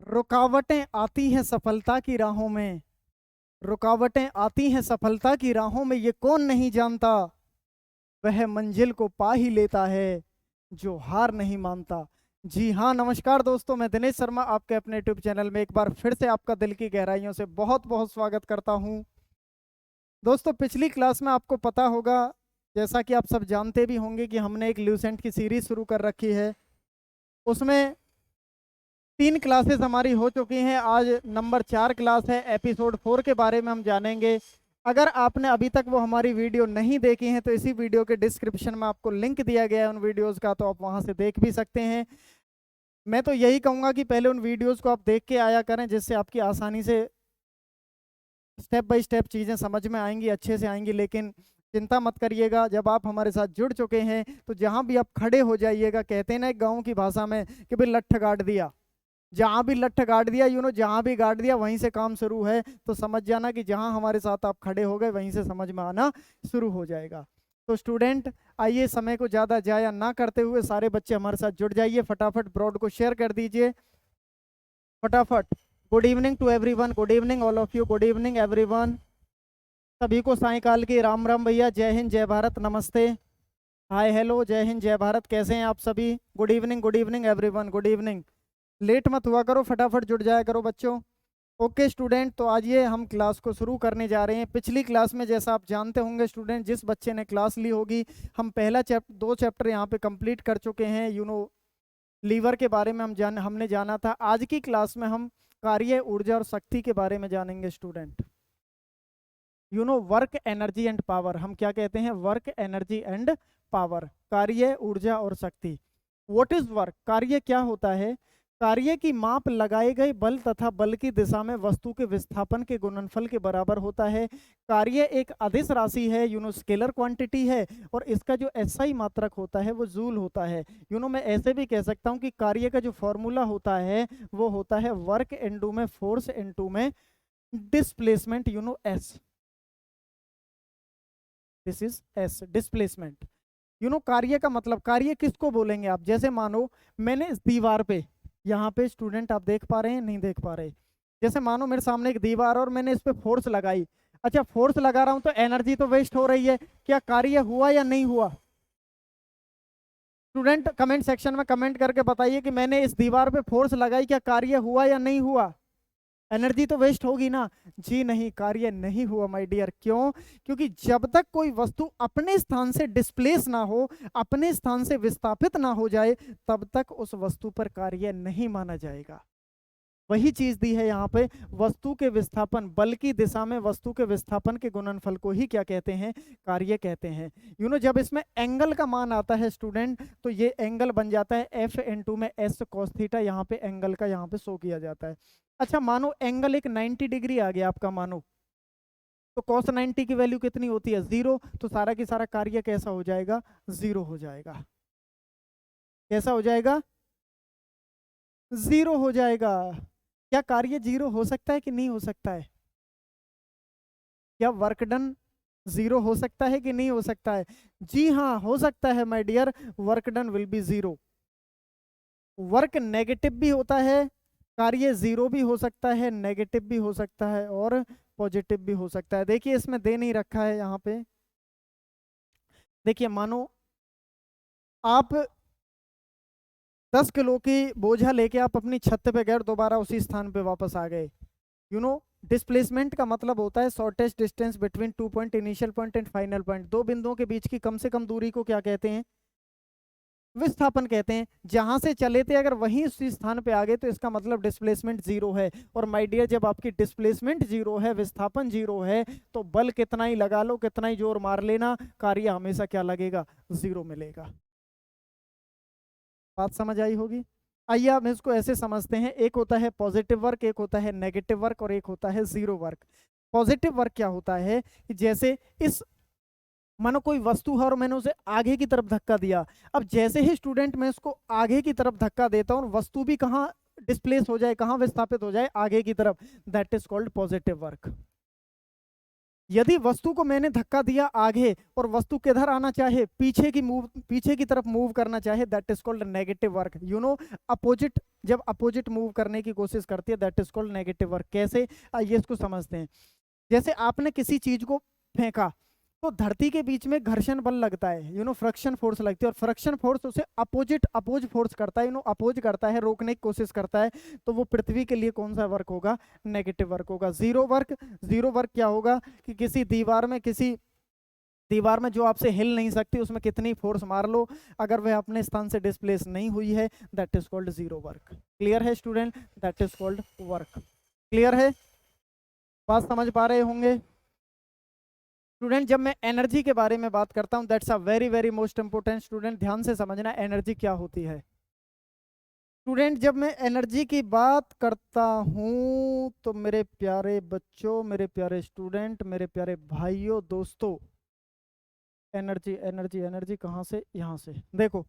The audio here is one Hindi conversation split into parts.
रुकावटें आती हैं सफलता की राहों में, रुकावटें आती हैं सफलता की राहों में, ये कौन नहीं जानता, वह मंजिल को पा ही लेता है जो हार नहीं मानता। जी हाँ, नमस्कार दोस्तों, मैं दिनेश शर्मा आपके अपने यूट्यूब चैनल में एक बार फिर से आपका दिल की गहराइयों से बहुत बहुत स्वागत करता हूँ। दोस्तों, पिछली क्लास में आपको पता होगा, जैसा कि आप सब जानते भी होंगे, कि हमने एक ल्यूसेंट की सीरीज शुरू कर रखी है। उसमें 3 क्लासेस हमारी हो चुकी हैं। आज नंबर 4 क्लास है। एपिसोड 4 के बारे में हम जानेंगे। अगर आपने अभी तक वो हमारी वीडियो नहीं देखी है तो इसी वीडियो के डिस्क्रिप्शन में आपको लिंक दिया गया है उन वीडियोस का, तो आप वहां से देख भी सकते हैं। मैं तो यही कहूँगा कि पहले उन वीडियोस को आप देख के आया करें, जिससे आपकी आसानी से स्टेप बाय स्टेप चीज़ें समझ में आएंगी, अच्छे से आएंगी। लेकिन चिंता मत करिएगा, जब आप हमारे साथ जुड़ चुके हैं तो जहाँ भी आप खड़े हो जाइएगा, कहते हैं ना एक गाँव की भाषा में कि भाई लठ गाड़ दिया, जहां भी लठ गाड़ दिया, जहां भी गाड़ दिया वहीं से काम शुरू है। तो समझ जाना कि जहां हमारे साथ आप खड़े हो गए वहीं से समझ में आना शुरू हो जाएगा। तो स्टूडेंट, आइए समय को ज़्यादा जाया ना करते हुए सारे बच्चे हमारे साथ जुड़ जाइए। फटाफट ब्रॉड को शेयर कर दीजिए, फटाफट। Good evening to everyone, good evening all of you, good evening everyone. सभी को सायंकाल की राम राम भैया, जय हिंद जय भारत, नमस्ते, हाय हेलो, जय हिंद जय भारत। कैसे हैं आप सभी? Good evening everyone, good evening. Late मत हुआ करो, फटाफट जुड़ जाया करो बच्चों। ओके स्टूडेंट, तो आज ये हम क्लास को शुरू करने जा रहे हैं। पिछली क्लास में, जैसा आप जानते होंगे स्टूडेंट, जिस बच्चे ने क्लास ली होगी, हम पहला दो चैप्टर यहाँ पे कंप्लीट कर चुके हैं। लीवर के बारे में हमने जाना था। आज की क्लास में हम कार्य, ऊर्जा और शक्ति के बारे में जानेंगे student. Work, energy and power. हम क्या कहते हैं? वर्क, एनर्जी एंड पावर, कार्य, ऊर्जा और शक्ति। What is work? कार्य क्या होता है? कार्य की माप लगाए गए बल तथा बल की दिशा में वस्तु के विस्थापन के गुणनफल के बराबर होता है। कार्य एक अदिश राशि है, स्केलर क्वांटिटी है, और इसका जो एसआई मात्रक होता है वो जूल होता है। मैं ऐसे भी कह सकता हूँ कि कार्य का जो फॉर्मूला होता है वो होता है वर्क इनटू में फोर्स इनटू में displacement, S. This is S, displacement. कार्य का मतलब, कार्य किसको बोलेंगे आप? जैसे मानो मैंने इस दीवार पे, यहाँ पे स्टूडेंट आप देख पा रहे हैं, नहीं देख पा रहे? जैसे मानो मेरे सामने एक दीवार और मैंने इस पे फोर्स लगाई। अच्छा, फोर्स लगा रहा हूं तो एनर्जी तो वेस्ट हो रही है। क्या कार्य हुआ या नहीं हुआ? स्टूडेंट कमेंट सेक्शन में कमेंट करके बताइए कि मैंने इस दीवार पे फोर्स लगाई, क्या कार्य हुआ या नहीं हुआ? एनर्जी तो वेस्ट होगी ना? जी नहीं, कार्य नहीं हुआ माय डियर। क्यों? क्योंकि जब तक कोई वस्तु अपने स्थान से डिस्प्लेस ना हो, अपने स्थान से विस्थापित ना हो जाए, तब तक उस वस्तु पर कार्य नहीं माना जाएगा। वही चीज दी है यहाँ पे, वस्तु के विस्थापन, बल की दिशा में वस्तु के विस्थापन के गुणनफल को ही क्या कहते हैं? कार्य कहते हैं। जब इसमें एंगल का मान आता है स्टूडेंट, तो ये एंगल बन जाता है एफ इनटू में एस कॉस थीटा। यहाँ पे एंगल का यहाँ पे शो किया जाता है। अच्छा, मानो एंगल एक 90 डिग्री आ गया आपका, मानो, तो cos 90 की वैल्यू कितनी होती है? 0। तो सारा की सारा कार्य कैसा हो जाएगा? 0 हो जाएगा। कैसा हो जाएगा? 0 हो जाएगा। क्या कार्य 0 हो सकता है कि नहीं हो सकता है? क्या वर्क डन 0 हो सकता है कि नहीं हो सकता है? जी हाँ, हो सकता है my dear. Work done will be 0। Work negative भी होता है, कार्य 0 भी हो सकता है, नेगेटिव भी हो सकता है और पॉजिटिव भी हो सकता है। देखिए इसमें दे नहीं रखा है यहाँ पे। देखिए मानो आप 10 किलो की बोझा लेके आप अपनी छत पे गए, दोबारा उसी स्थान पे वापस आ गए। डिस्प्लेसमेंट का मतलब होता है shortest distance between 2 point, initial point and final point. दो बिंदुओं के बीच की कम से कम दूरी को क्या कहते हैं? विस्थापन कहते हैं। जहां से चले थे अगर वहीं उसी स्थान पे आ गए तो इसका मतलब डिस्प्लेसमेंट 0 है। और माय डियर, जब आपकी डिस्प्लेसमेंट 0 है, विस्थापन 0 है, तो बल कितना ही लगा लो, कितना ही जोर मार लेना, कार्य हमेशा क्या लगेगा? 0 मिलेगा। बात समझ आई होगी। आइए हम इसको ऐसे समझते हैं, एक होता है पॉजिटिव वर्क, एक होता है नेगेटिव वर्क, और एक होता है 0 वर्क। पॉजिटिव वर्क क्या होता है कि जैसे इस, मानो कोई वस्तु है और मैंने उसे आगे की तरफ धक्का दिया। अब जैसे ही स्टूडेंट मैं इसको आगे की तरफ धक्का देता हूँ, वस्तु भी कहाँ डिस्प्लेस हो जाए, कहाँ विस्थापित हो जाए? आगे की तरफ। That is called positive work. यदि वस्तु को मैंने धक्का दिया आगे और वस्तु किधर आना चाहे, पीछे की तरफ मूव करना चाहे, that is called negative work. You know opposite, जब अपोजिट मूव करने की कोशिश करती है that is called negative work. कैसे, आइए इसको समझते हैं। जैसे आपने किसी चीज को फेंका तो धरती के बीच में घर्षण बल लगता है, फ्रिक्शन फोर्स लगती है, और फ्रिक्शन फोर्स उसे अपोज फोर्स करता है, अपोज करता है, रोकने की कोशिश करता है। तो वो पृथ्वी के लिए कौन सा वर्क होगा, नेगेटिव वर्क होगा, जीरो वर्क। जीरो वर्क क्या होगा कि किसी दीवार में जो आपसे हिल नहीं सकती, उसमें कितनी फोर्स मार लो, अगर वह अपने स्थान से डिस्प्लेस नहीं हुई है, that is called zero work. Clear है student, that is called work. Clear है, बात समझ पा रहे होंगे स्टूडेंट। जब मैं एनर्जी के बारे में बात करता हूं, that's a very very most important student, ध्यान से समझना एनर्जी क्या होती है। स्टूडेंट जब मैं एनर्जी की बात करता हूं तो मेरे प्यारे बच्चों, मेरे प्यारे स्टूडेंट, मेरे प्यारे भाइयों दोस्तों, एनर्जी एनर्जी एनर्जी कहां से, यहां से देखो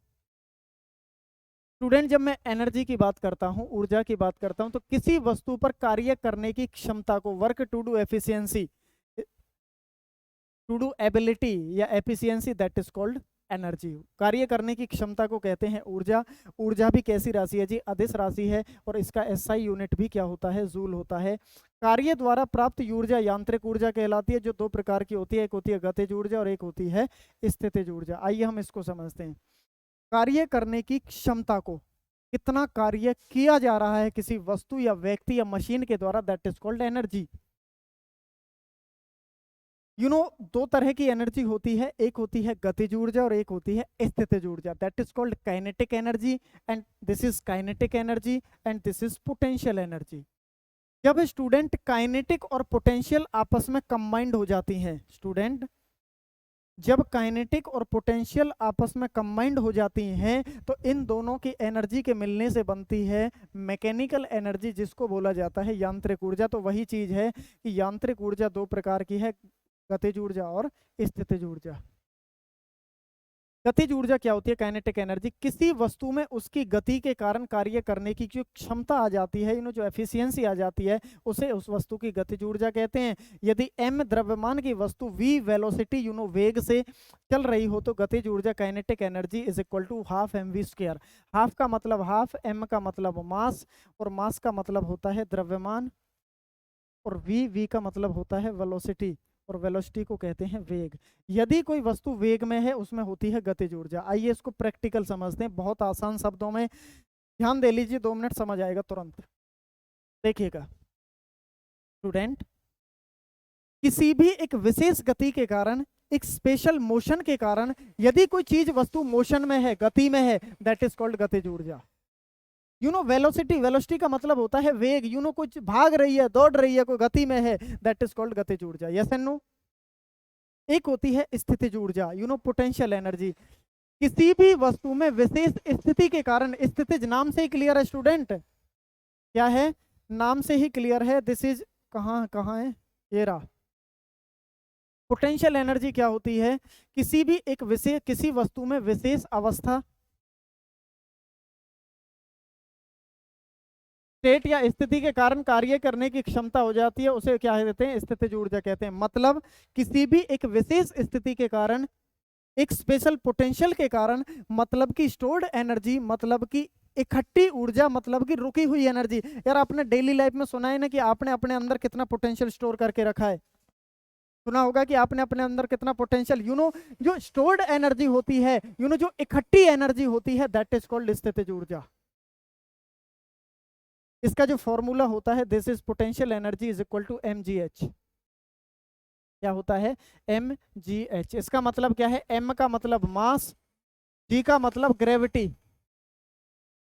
स्टूडेंट। जब मैं एनर्जी की बात करता हूं, ऊर्जा की बात करता हूं, तो किसी वस्तु पर कार्य करने की क्षमता को, work to do efficiency, to do ability या efficiency, that is called energy. कार्य करने की क्षमता को कहते हैं ऊर्जा। ऊर्जा भी कैसी राशि है जी, अदिश राशि है, और इसका एसआई यूनिट भी क्या होता है, जूल होता है। कार्य द्वारा प्राप्त ऊर्जा यांत्रिक ऊर्जा कहलाती है, जो दो प्रकार की होती है, एक होती है गतिज ऊर्जा और एक होती है स्थितिज ऊर्जा। आइए हम इसको समझते हैं। कार्य करने की क्षमता को, कितना कार्य किया जा रहा है किसी वस्तु या व्यक्ति या मशीन के द्वारा, दैट इज कॉल्ड एनर्जी। दो तरह की एनर्जी होती है, एक होती है गतिज ऊर्जा और एक होती है स्थितिज ऊर्जा, that is called kinetic energy and this is kinetic energy and this is potential energy. जब स्टूडेंट काइनेटिक और पोटेंशियल आपस में कंबाइंड हो जाती हैं, स्टूडेंट जब काइनेटिक और पोटेंशियल आपस में कंबाइंड हो जाती हैं, तो इन दोनों की एनर्जी के मिलने से बनती है मैकेनिकल एनर्जी, जिसको बोला जाता है यांत्रिक ऊर्जा। तो वही चीज है कि यांत्रिक ऊर्जा दो प्रकार की है, गतिज ऊर्जा और स्थितिज ऊर्जा। गतिज ऊर्जा क्या होती है, काइनेटिक एनर्जी, किसी वस्तु में उसकी गति के कारण कार्य करने की जो क्षमता आ जाती है, जो एफिशिएंसी आ जाती है, उसे उस वस्तु की गतिज ऊर्जा कहते हैं। यदि m द्रव्यमान की वस्तु v वेलोसिटी वेग से चल रही हो, तो गतिज ऊर्जा kinetic energy is equal to half mv²। Half का मतलब हाफ, m का मतलब मास, और मास का मतलब होता है द्रव्यमान, और v का मतलब होता है वेलोसिटी, और वेलोसिटी को कहते हैं वेग। यदि कोई वस्तु वेग में है, उसमें होती है गतिज ऊर्जा। आइए इसको प्रैक्टिकल समझते हैं, बहुत आसान शब्दों में, ध्यान दे लीजिए, 2 मिनट समझ आएगा तुरंत। देखिएगा स्टूडेंट, किसी भी एक विशेष गति के कारण, एक स्पेशल मोशन के कारण, यदि कोई चीज वस्तु मोशन में है, गति में है, दैट इज कॉल्ड गतिज ऊर्जा। वेलोसिटी, वेलोसिटी का मतलब होता है वेग, कुछ भाग रही है, दौड़ रही है, कोई गति में है, दैट इज कॉल्ड गतिज ऊर्जा। Yes and no. एक होती है स्थितिज ऊर्जा, पोटेंशियल एनर्जी, किसी भी वस्तु में विशेष स्थिति के कारण, स्थितिज नाम से ही क्लियर है स्टूडेंट, क्या है, नाम से ही क्लियर है, दिस इज कहां कहां है, ये रहा। पोटेंशियल एनर्जी क्या होती है, किसी भी एक विशेष, किसी वस्तु में विशेष अवस्था, स्टेट या स्थिति के कारण कार्य करने की क्षमता हो जाती है, उसे क्या कहते हैं, स्थितिज ऊर्जा कहते हैं। मतलब किसी भी एक विशेष स्थिति के कारण, एक स्पेशल पोटेंशियल के कारण, मतलब की स्टोर्ड एनर्जी, मतलब की इकट्ठी ऊर्जा, मतलब की रुकी हुई एनर्जी। यार आपने डेली लाइफ में सुना है ना कि आपने अपने अंदर कितना पोटेंशियल स्टोर करके रखा है, सुना होगा कि आपने अपने अंदर कितना पोटेंशियल, जो स्टोर्ड एनर्जी होती है, जो इकट्ठी एनर्जी होती है, दैट इज कॉल्ड स्थितिज ऊर्जा। इसका जो फॉर्मूला होता है, this is potential energy is equal to mgh। क्या होता है, mgh। इसका मतलब क्या है, m का मतलब मास, g का मतलब ग्रेविटी।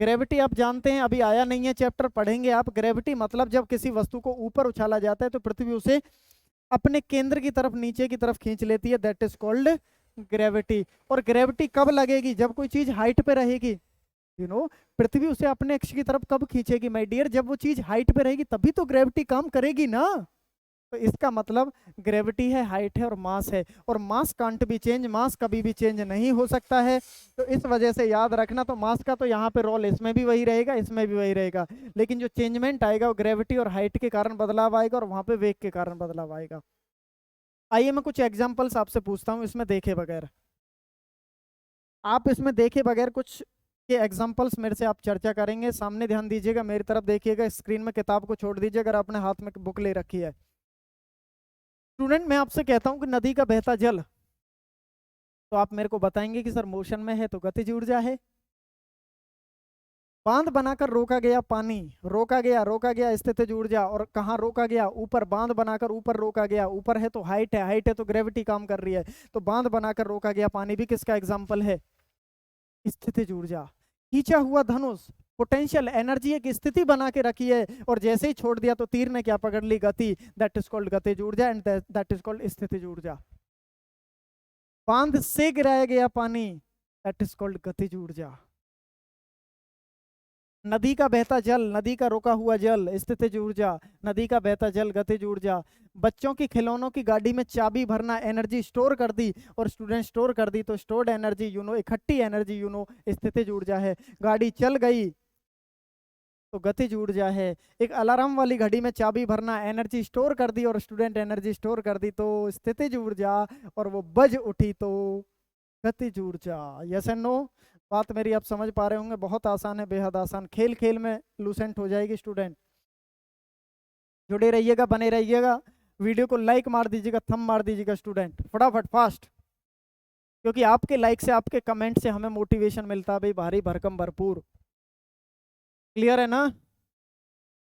ग्रेविटी आप जानते हैं, अभी आया नहीं है चैप्टर, पढ़ेंगे आप। ग्रेविटी मतलब जब किसी वस्तु को ऊपर उछाला जाता है तो पृथ्वी उसे अपने केंद्र की तरफ, नीचे की तरफ खींच लेती है, दैट इज कॉल्ड ग्रेविटी। और ग्रेविटी कब लगेगी, जब कोई चीज हाइट पे रहेगी। पृथ्वी उसे अपने अक्ष की तरफ कब खींचेगी माय डियर, जब वो चीज हाइट पे रहेगी, तभी तो ग्रेविटी काम करेगी ना। तो इसका मतलब ग्रेविटी है, हाइट है और मास है, और मास कांट बी चेंज, मास कभी भी चेंज नहीं हो सकता है। तो इस वजह से याद रखना, तो मास का तो यहाँ पे रोल इसमें भी वही रहेगा, इसमें भी वही रहेगा, लेकिन जो चेंजमेंट आएगा वो ग्रेविटी और हाइट के कारण बदलाव आएगा, और वहां पे वेग के कारण बदलाव आएगा। आइए मैं कुछ एग्जांपल्स आपसे पूछता हूँ इसमें देखे बगैर, आप इसमें देखे बगैर कुछ के एग्जांपल्स मेरे से आप चर्चा करेंगे। सामने ध्यान दीजिएगा, मेरी तरफ देखिएगा, स्क्रीन में किताब को छोड़ दीजिए अगर आपने हाथ में बुक ले रखी है। स्टूडेंट मैं आपसे कहता हूँ कि नदी का बहता जल, तो आप मेरे को बताएंगे कि सर मोशन में है तो गतिज ऊर्जा है। बांध बनाकर रोका गया पानी, रोका गया स्थितिज ऊर्जा, और कहाँ रोका गया, ऊपर, बांध बनाकर ऊपर रोका गया, ऊपर है तो हाइट है, हाइट है तो ग्रेविटी काम कर रही है, तो बांध बनाकर रोका गया पानी भी किसका एग्जाम्पल है, स्थितिज ऊर्जा। खींचा हुआ धनुष, पोटेंशियल एनर्जी, एक स्थिति बना के रखी है और जैसे ही छोड़ दिया तो तीर ने क्या पकड़ ली, गति, दैट इज कॉल्ड गतिज ऊर्जा एंड दैट इज कॉल्ड स्थितिज ऊर्जा। बांध से गिराया गया पानी, दैट इज कॉल्ड गतिज ऊर्जा। नदी का बहता जल, नदी का रोका हुआ जल, स्थितिज ऊर्जा। नदी का बहता जल, गतिज ऊर्जा। बच्चों की खिलौनों की गाड़ी में चाबी भरना, एनर्जी स्टोर कर दी और स्टूडेंट स्टोर कर दी तो स्टोर्ड एनर्जी इकट्ठी एनर्जी स्थितिज ऊर्जा है। गाड़ी चल गई तो गतिज ऊर्जा है। एक अलार्म वाली घड़ी में चाबी भरना, एनर्जी स्टोर कर दी और स्टूडेंट एनर्जी स्टोर कर दी तो स्थितिज ऊर्जा, और वो बज उठी तो गतिज ऊर्जा। Yes and no? बात मेरी आप समझ पा रहे होंगे, बहुत आसान है, बेहद आसान, खेल खेल में लूसेंट हो जाएगी। स्टूडेंट जुड़े रहिएगा, बने रहिएगा, वीडियो को लाइक मार दीजिएगा, थंब मार दीजिएगा स्टूडेंट, फटाफट फास्ट, क्योंकि आपके लाइक से, आपके कमेंट से हमें मोटिवेशन मिलता है भाई, भारी भरकम भरपूर। क्लियर है ना?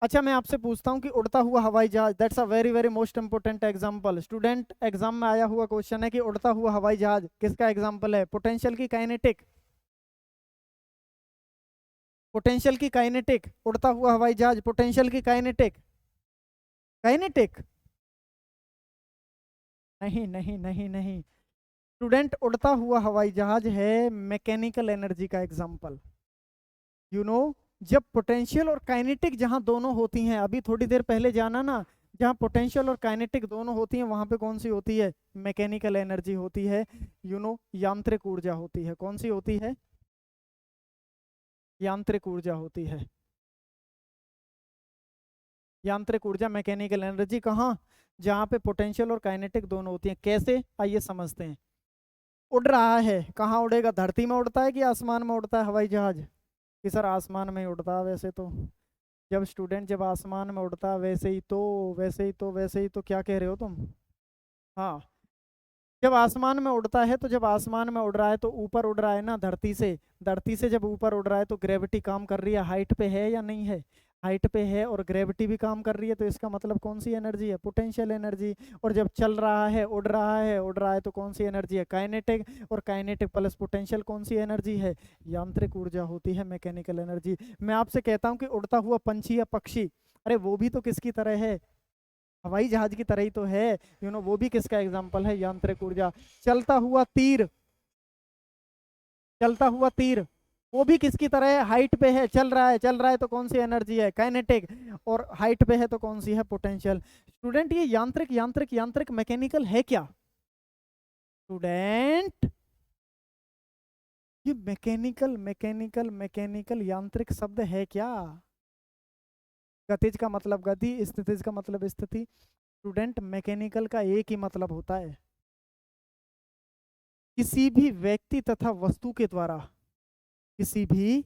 अच्छा मैं आपसे पूछता हूँ कि उड़ता हुआ हवाई जहाज, that's a very very most important example. Student exam में आया हुआ क्वेश्चन है कि उड़ता हुआ हवाई जहाज किसका एग्जांपल है, पोटेंशियल की काइनेटिक, पोटेंशियल की काइनेटिक, उड़ता हुआ हवाई जहाज पोटेंशियल की काइनेटिक, काइनेटिक, नहीं नहीं नहीं नहीं स्टूडेंट, उड़ता हुआ हवाई जहाज है मैकेनिकल एनर्जी का एग्जांपल। जब पोटेंशियल और काइनेटिक जहां दोनों होती हैं, अभी थोड़ी देर पहले जाना ना, जहां पोटेंशियल और काइनेटिक दोनों होती हैं वहां पे कौन सी होती है, मैकेनिकल एनर्जी होती है, यांत्रिक ऊर्जा होती है। कौन सी होती है, यांत्रिक ऊर्जा होती है। यांत्रिक ऊर्जा, मैकेनिकल एनर्जी कहाँ, जहां पे पोटेंशियल और काइनेटिक दोनों होती हैं। कैसे, आइए समझते हैं। उड़ रहा है, कहाँ उड़ेगा, धरती में उड़ता है कि आसमान में उड़ता है हवाई जहाज, कि सर आसमान में ही उड़ता है वैसे तो। जब स्टूडेंट, जब आसमान में उड़ता है वैसे ही तो, वैसे ही तो, वैसे ही तो, क्या कह रहे हो तुम? हाँ, जब आसमान में उड़ता है तो, जब आसमान में उड़ रहा है तो ऊपर उड़ रहा है ना धरती से, धरती से जब ऊपर उड़ रहा है तो ग्रेविटी काम कर रही है, हाइट पे है या नहीं है, हाइट पे है, और ग्रेविटी भी काम कर रही है, तो इसका मतलब कौन सी एनर्जी है, पोटेंशियल एनर्जी। और जब चल रहा है, उड़ रहा है, उड़ रहा है तो कौन सी एनर्जी है, काइनेटिक, और काइनेटिक प्लस पोटेंशियल कौन सी एनर्जी है, यांत्रिक ऊर्जा होती है, मैकेनिकल एनर्जी। मैं आपसे कहता हूँ कि उड़ता हुआ पंछी या पक्षी, अरे वो भी तो किसकी तरह है, हवाई जहाज की तरह ही तो है, वो भी किसका एग्जाम्पल है, यांत्रिक ऊर्जा। चलता हुआ तीर, चलता हुआ तीर, वो भी किसकी तरह है, हाइट पे है, चल रहा है, चल रहा है तो कौन सी एनर्जी है, काइनेटिक, और हाइट पे है तो कौन सी है, पोटेंशियल। स्टूडेंट ये यांत्रिक यांत्रिक यांत्रिक मैकेनिकल है क्या, स्टूडेंट ये मैकेनिकल मैकेनिकल मैकेनिकल यांत्रिक शब्द है क्या? गतिज का मतलब गति, स्थितिज का मतलब स्थिति। स्टूडेंट मैकेनिकल का एक ही मतलब होता है, किसी भी व्यक्ति तथा वस्तु के द्वारा, किसी भी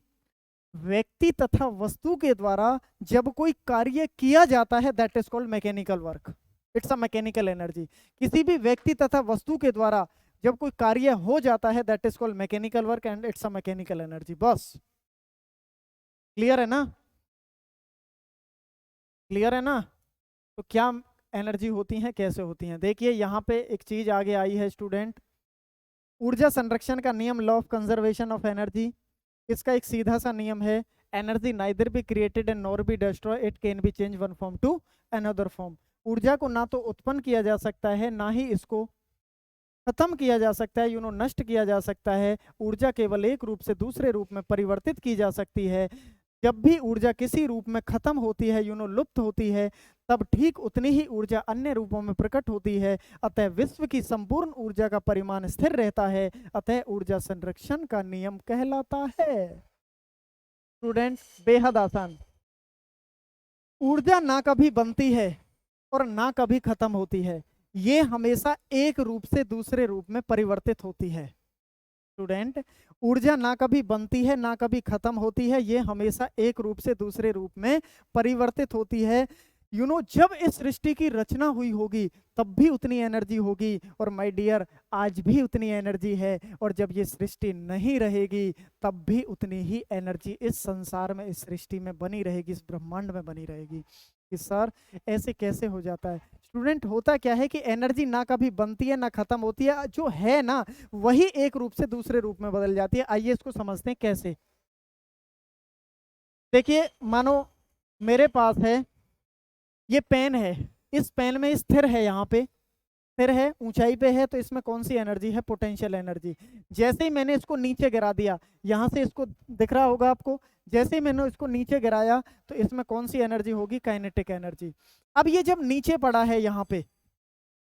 व्यक्ति तथा वस्तु के द्वारा जब कोई कार्य किया जाता है, that is called mechanical work, it's a mechanical energy. किसी भी व्यक्ति तथा वस्तु के द्वारा जब कोई कार्य हो जाता है, that is called mechanical work and it's a mechanical energy. बस क्लियर है ना, क्लियर है ना? तो क्या एनर्जी होती है, कैसे होती हैं, देखिए यहाँ पे एक चीज आगे आई है स्टूडेंट, ऊर्जा संरक्षण का नियम, law of conservation of energy. इसका एक सीधा सा नियम है, energy neither be created and nor be destroy, it can be change one form to another form. ऊर्जा को ना तो उत्पन्न किया जा सकता है, ना ही इसको खत्म किया जा सकता है, नष्ट किया जा सकता है। ऊर्जा केवल एक रूप से दूसरे रूप में परिवर्तित की जा सकती है। जब भी ऊर्जा किसी रूप में खत्म होती है, लुप्त होती है, तब ठीक उतनी ही ऊर्जा अन्य रूपों में प्रकट होती है। अतः विश्व की संपूर्ण ऊर्जा का परिमाण स्थिर रहता है, अतः ऊर्जा संरक्षण का नियम कहलाता है। स्टूडेंट बेहद आसान, ऊर्जा ना कभी बनती है और ना कभी खत्म होती है, ये हमेशा एक रूप से दूसरे रूप में परिवर्तित होती है। स्टूडेंट, ऊर्जा ना कभी बनती है ना कभी खत्म होती है, ये हमेशा एक रूप से दूसरे रूप में परिवर्तित होती है। जब इस सृष्टि की रचना हुई होगी तब भी उतनी एनर्जी होगी, और माय डियर आज भी उतनी एनर्जी है, और जब ये सृष्टि नहीं रहेगी तब भी उतनी ही एनर्जी इस संसार में, इस सृष्टि में बनी रहेगी, इस ब्रह्मांड में बनी रहेगी। कि सर ऐसे कैसे हो जाता है? स्टूडेंट, होता क्या है कि एनर्जी ना कभी बनती है ना खत्म होती है, जो है ना वही एक रूप से दूसरे रूप में बदल जाती है। आइए इसको समझते हैं कैसे। देखिए, मानो मेरे पास है ये पेन है, इस पेन में स्थिर है, यहाँ पे स्थिर है, ऊंचाई पे है, तो इसमें कौन सी एनर्जी है? Potential energy. जैसे ही मैंने इसको नीचे गिरा दिया, यहाँ से इसको दिख रहा होगा आपको, जैसे ही मैंने इसको नीचे गिराया तो इसमें कौन सी एनर्जी होगी? Kinetic energy. अब ये जब नीचे पड़ा है, यहाँ पे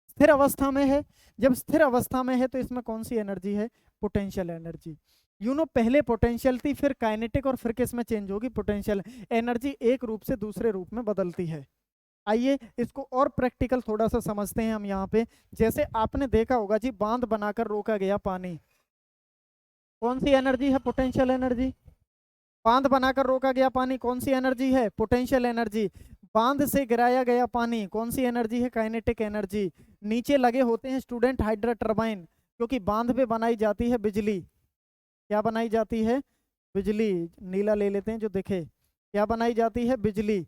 स्थिर अवस्था में है, जब स्थिर अवस्था में है तो इसमें कौन सी एनर्जी है? Potential energy. पहले पोटेंशियल थी, फिर काइनेटिक, और फिर किस में चेंज होगी? पोटेंशियल। एनर्जी एक रूप से दूसरे रूप में बदलती है। आइए इसको और प्रैक्टिकल थोड़ा सा समझते हैं हम यहाँ पे। जैसे आपने देखा होगा जी, बांध बनाकर रोका गया पानी, कौन सी एनर्जी है? Potential energy. बांध बनाकर रोका गया पानी, कौन सी एनर्जी है? Potential energy. बांध से गिराया गया पानी, कौन सी एनर्जी है? Kinetic energy. नीचे लगे होते हैं स्टूडेंट हाइड्रा टर्बाइन, क्योंकि बांध पे बनाई जाती है बिजली। क्या बनाई जाती है? बिजली। नीला ले लेते हैं जो दिखे, क्या बनाई जाती है? बिजली।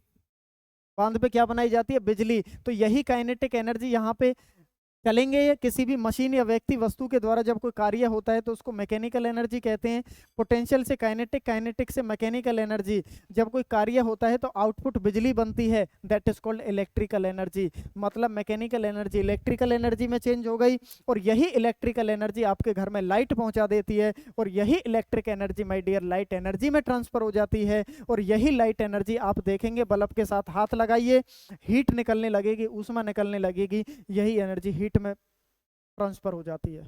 बांध पे क्या बनाई जाती है? बिजली। तो यही काइनेटिक एनर्जी यहाँ पे चलेंगे। किसी भी मशीन या व्यक्ति वस्तु के द्वारा जब कोई कार्य होता है तो उसको मैकेनिकल एनर्जी कहते हैं। पोटेंशियल से काइनेटिक, काइनेटिक से मैकेनिकल एनर्जी। जब कोई कार्य होता है तो आउटपुट बिजली बनती है, that is called electrical energy. मतलब मैकेनिकल एनर्जी इलेक्ट्रिकल एनर्जी में चेंज हो गई, और यही इलेक्ट्रिकल एनर्जी आपके घर में लाइट पहुंचा देती है, और यही electric energy my dear light energy में ट्रांसफर हो जाती है। और यही लाइट एनर्जी आप देखेंगे, बल्ब के साथ हाथ लगाइए, हीट निकलने लगेगी, ऊष्मा निकलने लगेगी, यही एनर्जी हीट में ट्रांसफर हो जाती है।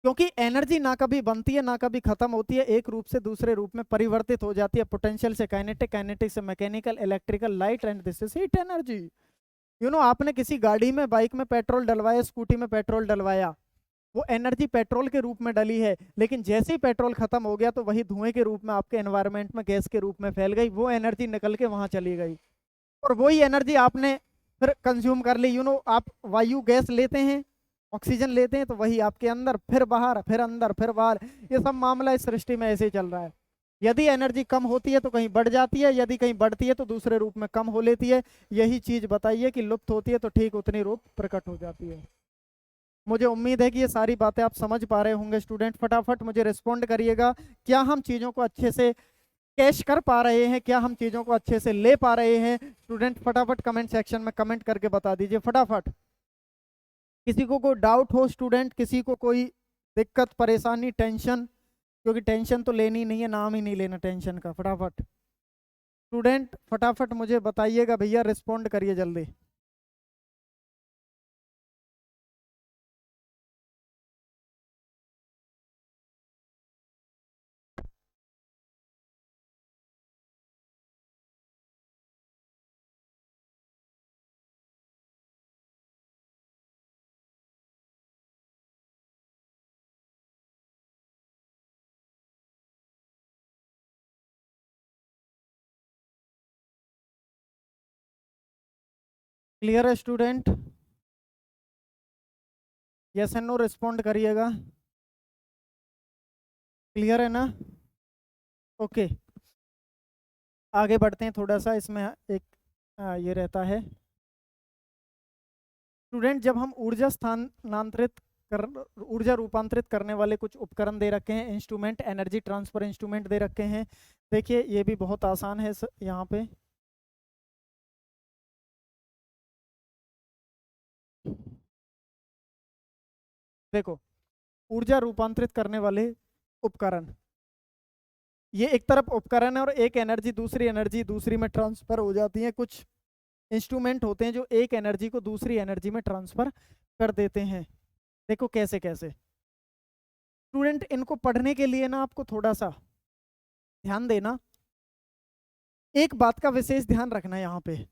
क्योंकि एनर्जी ना कभी बनती है ना कभी खत्म होती है, एक रूप से दूसरे रूप में परिवर्तित हो जाती है। पोटेंशियल से काइनेटिक, काइनेटिक से mechanical, electrical, light, and this is heat energy. आपने किसी गाड़ी में, बाइक में पेट्रोल डलवाया, स्कूटी में पेट्रोल डलवाया, वो एनर्जी पेट्रोल के रूप में डली है, लेकिन जैसे ही पेट्रोल खत्म हो गया तो वही धुएं के रूप में आपके एनवायरनमेंट में गैस के रूप में फैल गई, वो एनर्जी निकल के वहां चली गई, और वही एनर्जी आपने फिर कंज्यूम कर ली। आप वायु गैस लेते हैं, ऑक्सीजन लेते हैं, तो वही आपके अंदर, फिर बाहर, फिर अंदर, फिर बाहर। ये सब मामला इस सृष्टि में ऐसे ही चल रहा है। यदि एनर्जी कम होती है तो कहीं बढ़ जाती है, यदि कहीं बढ़ती है तो दूसरे रूप में कम हो लेती है। यही चीज बताइए कि लुप्त होती है तो ठीक उतनी रूप प्रकट हो जाती है। मुझे उम्मीद है कि ये सारी बातें आप समझ पा रहे होंगे। स्टूडेंट फटाफट मुझे रिस्पॉन्ड करिएगा, क्या हम चीज़ों को अच्छे से कैश कर पा रहे हैं, क्या हम चीज़ों को अच्छे से ले पा रहे हैं? स्टूडेंट फटाफट कमेंट सेक्शन में कमेंट करके बता दीजिए फटाफट। किसी को कोई डाउट हो स्टूडेंट, किसी को कोई दिक्कत, परेशानी, टेंशन? क्योंकि टेंशन तो लेनी नहीं है, नाम ही नहीं लेना टेंशन का। फटाफट स्टूडेंट फटाफट मुझे बताइएगा भैया, रिस्पॉन्ड करिए जल्दी। क्लियर है student? Yes and no respond करिएगा। क्लियर है ना? ओके, आगे बढ़ते हैं थोड़ा सा। इसमें एक ये रहता है स्टूडेंट, जब हम ऊर्जा स्थानांतरित कर, ऊर्जा रूपांतरित करने वाले कुछ उपकरण दे रखे हैं, इंस्ट्रूमेंट, एनर्जी ट्रांसफर इंस्ट्रूमेंट दे रखे हैं। देखिए ये भी बहुत आसान है यहाँ पे। देखो, ऊर्जा रूपांतरित करने वाले उपकरण, ये एक तरफ उपकरण है और एक एनर्जी दूसरी में ट्रांसफर हो जाती है। कुछ इंस्ट्रूमेंट होते हैं जो एक एनर्जी को दूसरी एनर्जी में ट्रांसफर कर देते हैं। देखो कैसे कैसे। स्टूडेंट इनको पढ़ने के लिए ना आपको थोड़ा सा ध्यान देना, एक बात का विशेष ध्यान रखना यहाँ पे।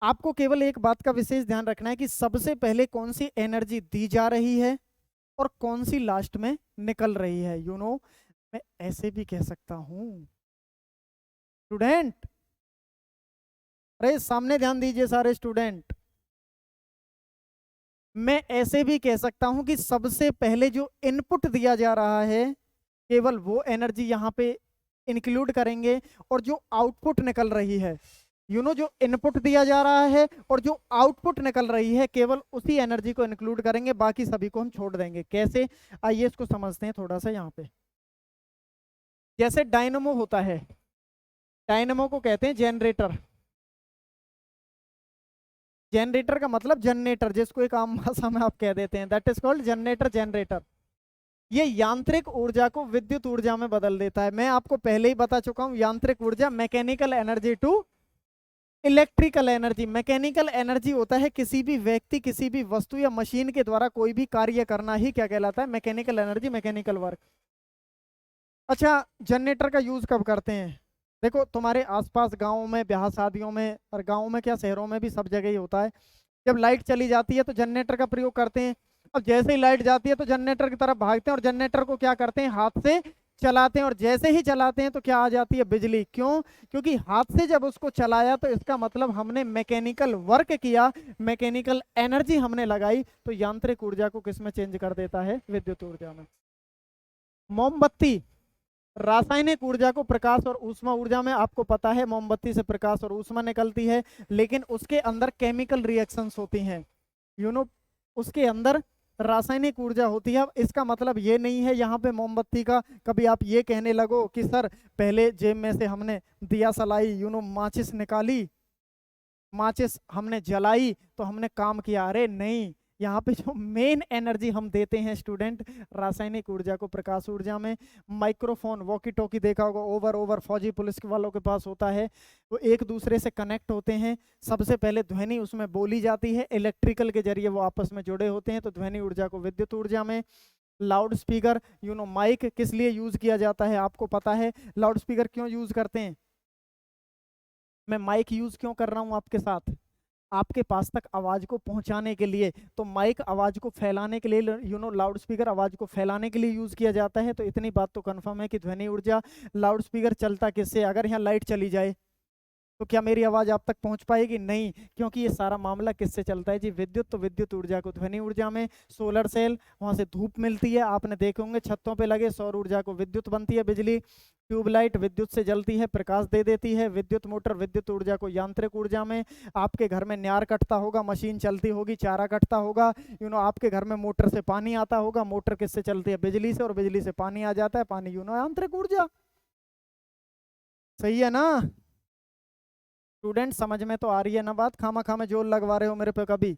आपको केवल एक बात का विशेष ध्यान रखना है कि सबसे पहले कौन सी एनर्जी दी जा रही है और कौन सी लास्ट में निकल रही है। मैं ऐसे भी कह सकता हूं स्टूडेंट, अरे सामने ध्यान दीजिए सारे स्टूडेंट, मैं ऐसे भी कह सकता हूं कि सबसे पहले जो इनपुट दिया जा रहा है केवल वो एनर्जी यहां पे इंक्लूड करेंगे, और जो आउटपुट निकल रही है जो इनपुट दिया जा रहा है और जो आउटपुट निकल रही है केवल उसी एनर्जी को इंक्लूड करेंगे, बाकी सभी को हम छोड़ देंगे। कैसे, आइए इसको समझते हैं थोड़ा सा। यहाँ पे जैसे डायनमो होता है, डायनमो को कहते हैं जनरेटर। जनरेटर का मतलब जनरेटर, जिसको एक आम भाषा में आप कह देते हैं, that is called generator. Generator ये यांत्रिक ऊर्जा को विद्युत ऊर्जा में बदल देता है। मैं आपको पहले ही बता चुका हूं, यांत्रिक ऊर्जा mechanical energy to electrical energy. Mechanical energy होता है किसी भी व्यक्ति, किसी भी वस्तु या मशीन के द्वारा कोई भी कार्य करना ही क्या कहलाता है, मैकेनिकल एनर्जी, मैकेनिकल वर्क। अच्छा, जनरेटर का यूज कब करते हैं? देखो तुम्हारे आसपास गाँव में, ब्याह शादियों में, और गाँव में क्या शहरों में भी सब जगह ही होता है, जब लाइट चली जाती है तो जनरेटर का प्रयोग करते हैं। अब जैसे ही लाइट जाती है तो जनरेटर की तरफ भागते हैं, और जनरेटर को क्या करते हैं, हाथ से चलाते हैं, और जैसे ही चलाते हैं तो क्या आ जाती है, बिजली। क्यों? क्योंकि हाथ से जब उसको चलाया तो इसका मतलब हमने मैकेनिकल वर्क किया, मैकेनिकल एनर्जी हमने लगाई, तो यांत्रिक ऊर्जा को किस में चेंज कर देता है, विद्युत ऊर्जा में। मोमबत्ती रासायनिक ऊर्जा को प्रकाश और ऊष्मा ऊर्जा में, आपको पता है मोमबत्ती से प्रकाश और ऊष्मा निकलती है, लेकिन उसके अंदर केमिकल रिएक्शंस होती हैं, उसके अंदर रासायनिक ऊर्जा होती है। अब इसका मतलब ये नहीं है यहाँ पे मोमबत्ती का कभी आप ये कहने लगो कि सर पहले जेब में से हमने दिया सलाई, माचिस निकाली, माचिस हमने जलाई तो हमने काम किया। अरे नहीं, यहाँ पे जो मेन एनर्जी हम देते हैं स्टूडेंट, रासायनिक ऊर्जा को प्रकाश ऊर्जा में। माइक्रोफोन, वॉकी टॉकी देखा होगा, ओवर ओवर फौजी पुलिस वालों के पास होता है, वो एक दूसरे से कनेक्ट होते हैं। सबसे पहले ध्वनि उसमें बोली जाती है, इलेक्ट्रिकल के जरिए वो आपस में जुड़े होते हैं, तो ध्वनि ऊर्जा को विद्युत ऊर्जा में। लाउड स्पीकर, माइक किस लिए यूज किया जाता है आपको पता है? लाउड स्पीकर क्यों यूज करते हैं? मैं माइक यूज क्यों कर रहा हूं आपके साथ? आपके पास तक आवाज को पहुंचाने के लिए। तो माइक आवाज को फैलाने के लिए, लाउड स्पीकर आवाज को फैलाने के लिए यूज किया जाता है। तो इतनी बात तो कंफर्म है कि ध्वनि ऊर्जा, लाउड स्पीकर चलता किससे? अगर यहाँ लाइट चली जाए तो क्या मेरी आवाज आप तक पहुंच पाएगी? नहीं, क्योंकि ये सारा मामला किससे चलता है जी, विद्युत। तो विद्युत ऊर्जा को ध्वनि ऊर्जा में। सोलर सेल, वहां से धूप मिलती है, आपने देखे होंगे छतों पे लगे, सौर ऊर्जा को विद्युत बनती है बिजली। ट्यूबलाइट विद्युत से जलती है, प्रकाश दे देती है। विद्युत मोटर विद्युत ऊर्जा को यांत्रिक ऊर्जा में। आपके घर में न्यार कटता होगा, मशीन चलती होगी, चारा कटता होगा, आपके घर में मोटर से पानी आता होगा, मोटर किससे चलती है? बिजली से, और बिजली से पानी आ जाता है, पानी यांत्रिक ऊर्जा। सही है ना स्टूडेंट? समझ में तो आ रही है ना बात? खामा खामा जोर लगवा रहे हो मेरे पे कभी?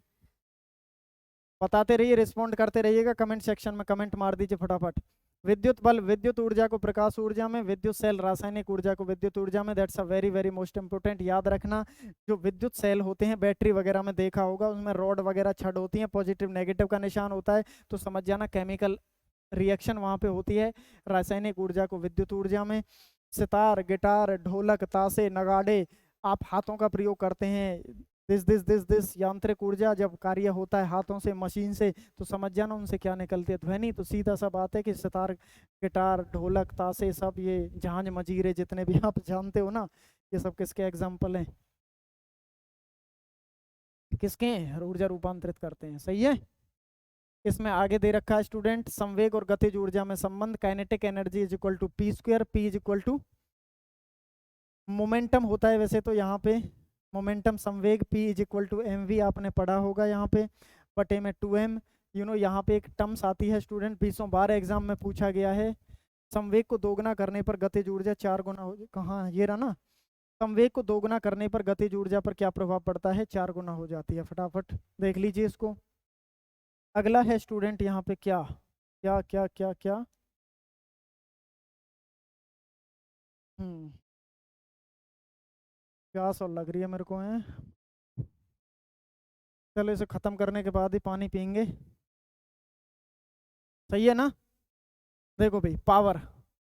बताते रहिए, रिस्पॉन्ड करते रहिएगा, कमेंट सेक्शन में कमेंट मार दीजिए फटाफट। विद्युत बल विद्युत ऊर्जा को प्रकाश ऊर्जा में, विद्युत सेल रासायनिक ऊर्जा को विद्युत ऊर्जा में। That's a very very most important, याद रखना। जो विद्युत सेल होते हैं, बैटरी वगैरह में देखा होगा, उसमें रॉड वगैरह छड़ होती हैं, पॉजिटिव नेगेटिव का निशान होता है, तो समझ जाना केमिकल रिएक्शन वहां पे होती है। रासायनिक ऊर्जा को विद्युत ऊर्जा में। सितार, गिटार, ढोलक, ताशे, नगाड़े आप हाथों का प्रयोग करते हैं, दिस यांत्रिक ऊर्जा जब कार्य होता है हाथों से, मशीन से, तो समझ जाना उनसे क्या निकलती है, ध्वनि। तो सीधा सा बात है कि सितार, गिटार, ढोलक, ताशे, सब ये झांझ मजीरे जितने भी आप जानते हो ना, ये सब किसके एग्जाम्पल हैं? किसके हैं? ऊर्जा रूपांतरित करते हैं, सही है। इसमें आगे दे रखा है स्टूडेंट, संवेग और गतिज ऊर्जा में संबंध। Kinetic energy is equal to P square, P is equal to momentum होता है वैसे तो यहाँ पे, मोमेंटम संवेग, p is equal to M V, आपने पढ़ा होगा यहाँ पे, बटे में 2m। यहाँ पे एक टर्म्स आती है स्टूडेंट, 2012 एग्जाम में पूछा गया है, संवेग को दोगुना करने पर गतिज ऊर्जा 4 गुना हो, कहाँ ये रहा ना, संवेग को दोगुना करने पर गतिज ऊर्जा पर क्या प्रभाव पड़ता है? 4 गुना हो जाती है। फटाफट देख लीजिए इसको। अगला है स्टूडेंट यहाँ पे क्या क्या क्या क्या क्या, हम्म, प्यास और लग रही है मेरे को है। चलो इसे खत्म करने के बाद ही पानी पियेंगे, सही है ना। देखो भाई, पावर,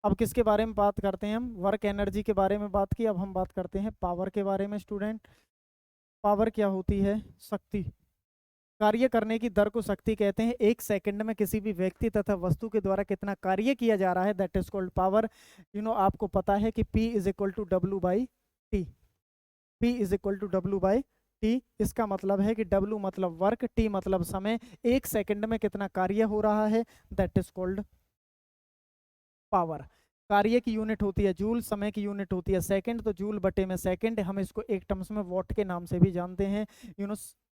अब किसके बारे में बात करते हैं हम? वर्क एनर्जी के बारे में बात की, अब हम बात करते हैं पावर के बारे में स्टूडेंट। पावर क्या होती है? शक्ति। कार्य करने की दर को शक्ति कहते हैं। एक सेकंड में किसी भी व्यक्ति तथा वस्तु के द्वारा कितना कार्य किया जा रहा है, दैट इज कॉल्ड पावर। आपको पता है कि P is equal to W by T. P is equal to W by T. इसका मतलब है कि W मतलब वर्क, T मतलब समय। एक सेकंड में कितना कार्य हो रहा है, दैट इज कॉल्ड पावर। कार्य की यूनिट होती है जूल, समय की यूनिट होती है सेकंड, तो जूल बटे में सेकंड। हम इसको एक टर्म्स में वॉट के नाम से भी जानते हैं।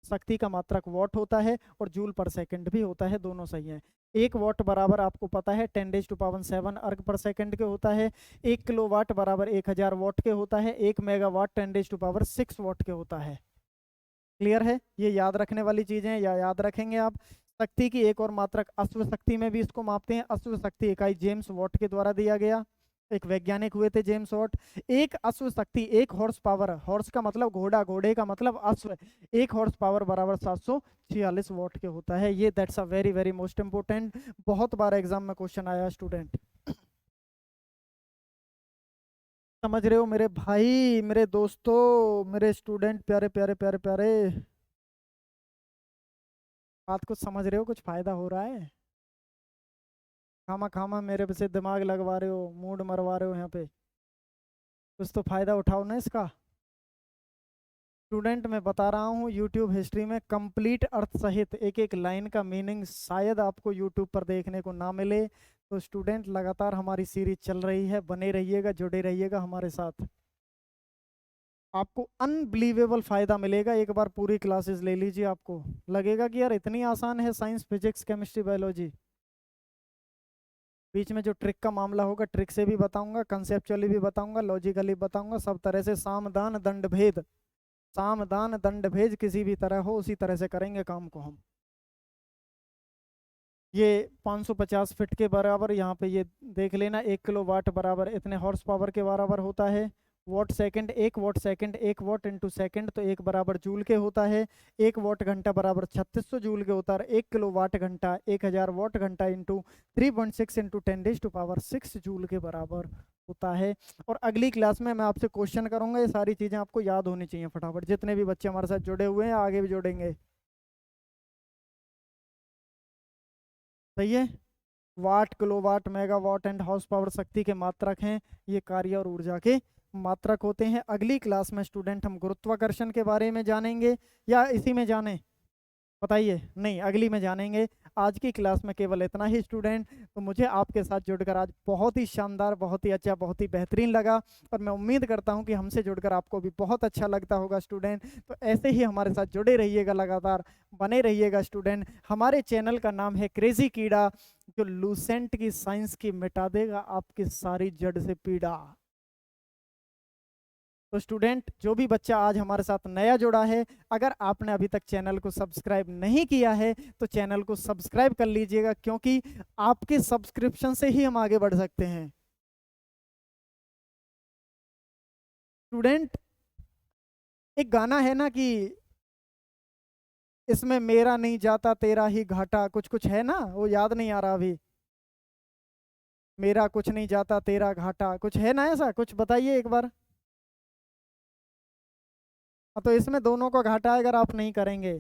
शक्ति का मात्रक वॉट होता है और जूल पर सेकंड भी होता है, दोनों सही है। एक वॉट बराबर आपको पता है 10⁻⁷ अर्ग पर सेकंड के होता है। 1 किलोवाट बराबर 1000 वॉट के होता है। 1 मेगावाट 10⁻⁶ वॉट के होता है। क्लियर है? ये याद रखने वाली चीजें हैं, या याद रखेंगे आप। शक्ति की एक और मात्रक अश्व शक्ति में भी इसको मापते हैं। अश्व शक्ति इकाई जेम्स वॉट के द्वारा दिया गया, एक वैज्ञानिक हुए थे जेम्स वॉट। एक अश्व शक्ति, एक हॉर्स पावर, हॉर्स का मतलब घोड़ा, घोड़े का मतलब अश्व, एक हॉर्स पावर बराबर 746 वॉट के होता है। ये that's a very very most important, बहुत बार एग्जाम में क्वेश्चन आया स्टूडेंट। समझ रहे हो मेरे भाई, मेरे दोस्तों, मेरे स्टूडेंट, प्यारे प्यारे प्यारे प्यारे, बात कुछ समझ रहे हो? कुछ फायदा हो रहा है? खामा खामा मेरे से दिमाग लगवा रहे हो, मूड मरवा रहे हो यहाँ पे, कुछ तो फायदा उठाओ ना इसका। स्टूडेंट मैं बता रहा हूँ, यूट्यूब हिस्ट्री में कंप्लीट अर्थ सहित एक एक लाइन का मीनिंग शायद आपको यूट्यूब पर देखने को ना मिले। तो स्टूडेंट लगातार हमारी सीरीज चल रही है, बने रहिएगा, जुड़े रहिएगा हमारे साथ। आपको अनबिलीवेबल फायदा मिलेगा। एक बार पूरी क्लासेस ले लीजिए, आपको लगेगा कि यार इतनी आसान है साइंस, फिजिक्स, केमिस्ट्री, बायोलॉजी। बीच में जो ट्रिक का मामला होगा, ट्रिक से भी बताऊंगा, कंसेप्चुअली भी बताऊंगा, लॉजिकली बताऊंगा, सब तरह से। सामदान दंड भेद, सामदान दंड भेद किसी भी तरह हो, उसी तरह से करेंगे काम को हम। ये 550 फीट के बराबर, यहाँ पे ये देख लेना, 1 किलोवाट बराबर इतने हॉर्स पावर के बराबर होता है। What second, 1 what second, 1 what into second, तो 1 बराबर जूल के होता है। 1 वॉट घंटा बराबर 3600 जूल के होता है। 1 किलोवाट घंटा 1000 वॉट घंटा इंटू 3.6 इंटू 10⁻⁶ जूल के बराबर होता है। और अगली क्लास में मैं आपसे क्वेश्चन करूंगा, ये सारी चीज़ें आपको याद होनी चाहिए फटाफट, जितने भी बच्चे हमारे साथ जुड़े हुए हैं, आगे भी जुड़ेंगे। सही है? Watt, kilowatt, megawatt and horse power शक्ति के मात्रक हैं। ये कार्य और ऊर्जा के मात्रक होते हैं। अगली क्लास में स्टूडेंट हम गुरुत्वाकर्षण के बारे में जानेंगे, या इसी में जाने, बताइए? नहीं, अगली में जानेंगे। आज की क्लास में केवल इतना ही स्टूडेंट। तो मुझे आपके साथ जुड़कर आज बहुत ही शानदार, बहुत ही अच्छा, बहुत ही बेहतरीन लगा, और मैं उम्मीद करता हूं कि हमसे जुड़कर आपको भी बहुत अच्छा लगता होगा स्टूडेंट। तो ऐसे ही हमारे साथ जुड़े रहिएगा, लगातार बने रहिएगा स्टूडेंट। हमारे चैनल का नाम है क्रेजी कीड़ा, जो लूसेंट की साइंस की मिटा देगा आपकी सारी जड़ से पीड़ा। तो स्टूडेंट, जो भी बच्चा आज हमारे साथ नया जुड़ा है, अगर आपने अभी तक चैनल को सब्सक्राइब नहीं किया है तो चैनल को सब्सक्राइब कर लीजिएगा, क्योंकि आपके सब्सक्रिप्शन से ही हम आगे बढ़ सकते हैं। स्टूडेंट, एक गाना है ना कि इसमें मेरा नहीं जाता तेरा ही घाटा, कुछ कुछ है ना, वो याद नहीं आ रहा अभी। मेरा कुछ नहीं जाता तेरा घाटा, कुछ है ना ऐसा कुछ, बताइए एक बार। हाँ, तो इसमें दोनों को घाटा है अगर आप नहीं करेंगे।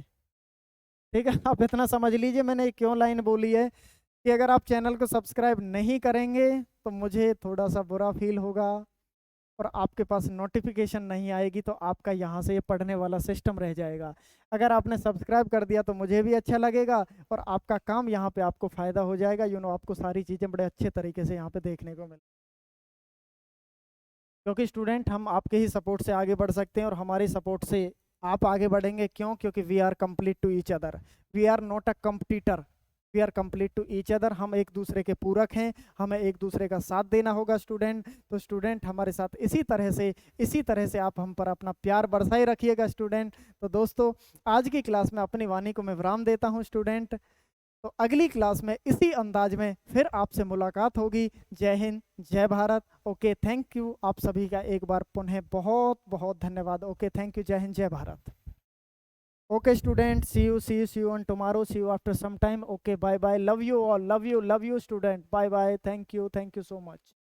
ठीक है, आप इतना समझ लीजिए मैंने क्यों लाइन बोली है, कि अगर आप चैनल को सब्सक्राइब नहीं करेंगे तो मुझे थोड़ा सा बुरा फील होगा, और आपके पास नोटिफिकेशन नहीं आएगी, तो आपका यहाँ से ये पढ़ने वाला सिस्टम रह जाएगा। अगर आपने सब्सक्राइब कर दिया तो मुझे भी अच्छा लगेगा, और आपका काम यहाँ पे आपको फ़ायदा हो जाएगा। आपको सारी चीज़ें बड़े अच्छे तरीके से यहाँ पे देखने को मिल, क्योंकि स्टूडेंट हम आपके ही सपोर्ट से आगे बढ़ सकते हैं, और हमारे सपोर्ट से आप आगे बढ़ेंगे। क्यों? क्योंकि we are complete to each other, we are not a competitor, we are complete to each other. हम एक दूसरे के पूरक हैं, हमें एक दूसरे का साथ देना होगा स्टूडेंट। तो स्टूडेंट हमारे साथ इसी तरह से आप हम पर अपना प्यार बरसाए रखिएगा स्टूडेंट। तो दोस्तों, आज की क्लास में अपनी वाणी को मैं विराम देता हूँ स्टूडेंट। तो अगली क्लास में इसी अंदाज में फिर आपसे मुलाकात होगी। जय हिंद, जय भारत। ओके, थैंक यू आप सभी का एक बार पुनः बहुत बहुत धन्यवाद। ओके, थैंक यू, जय हिंद, जय Bharat. Okay student, see you on tomorrow, see you after some time. Okay, bye bye, love you all, love you student, bye bye, thank you so much.